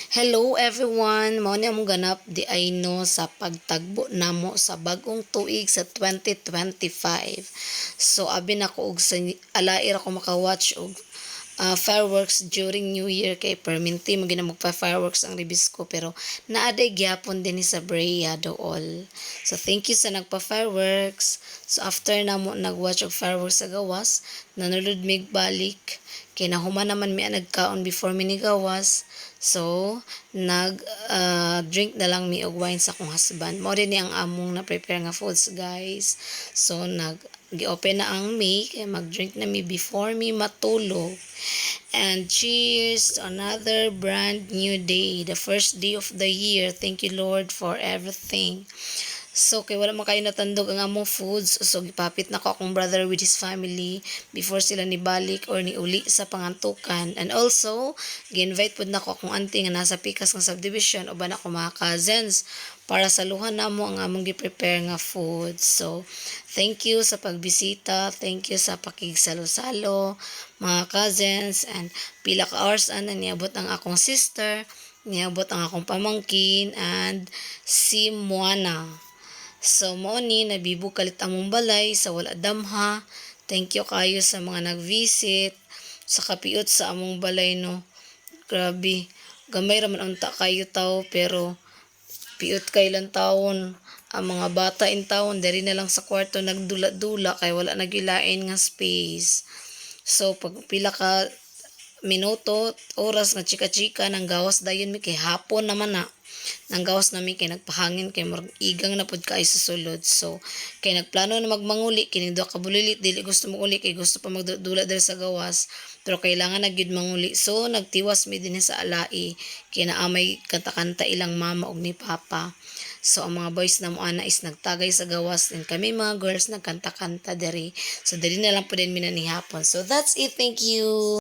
Hello everyone! Mao ni among ganap di ay no sa pagtagbo namo sa bagong tuig sa 2025. So abi na ko og sa alair ako maka-watch og fireworks during New Year kay perminti mo gina magpa-fireworks ang ribis ko pero naaday gyapon din ni sa Brea dool. So thank you sa nagpa-fireworks. So after namo nag-watch og fireworks sa gawas, nanulod mig balik kay nahuman naman mi nagkaon before mi ni gawas. So, drink na lang mi og wine sa akong husband. Mao din ni ang among na-prepare nga foods, guys. So, gi-open na ang May, kay mag-drink na mi before mi matulog. And cheers to another brand new day, the first day of the year. Thank you, Lord, for everything. So, kay wala man kayo natandog ang among foods. So, gipapit na ko akong brother with his family before sila ni balik or ni uli sa pangantukan. And also, gi-invite po na ko akong auntie nga nasa pikas ng subdivision o ba na ako mga cousins para saluhan na mo ang among gi-prepare nga food. So, thank you sa pagbisita. Thank you sa pakigsalo-salo, mga cousins. And pila ka hours na niabot ang akong sister. Niabot ang akong pamangkin and si Moana. So, mo ni nabibug kalit among balay sa wala damha. Thank you kayo sa mga nag-visit sa kapiot sa among balay no. Grabe, gamay ra man unta kayo tao pero piot kay lang taon. Ang mga bata in taon diri na lang sa kwarto nagdula-dula kay wala nagilain nga space. So pag pila ka minuto, oras nga chika-chika nang gawas dayon mi kay hapon naman na nang gawas nami kay nagpahangin kay murag igang na pud kay sa sulod. So kay nagplano na magmanguli kini duha ka bulilit dili gusto mo uli kay gusto pa magdula diri sa gawas pero kailangan na gyud manguli. So nagtiwas mi dinhi sa alai kay naamay kanta-kanta ilang mama ug ni papa. So ang mga boys na mo ana is nagtagay sa gawas and kami mga girls nagkanta-kanta diri. So diri na lang pud din mi na ni hapon. So that's it. Thank you.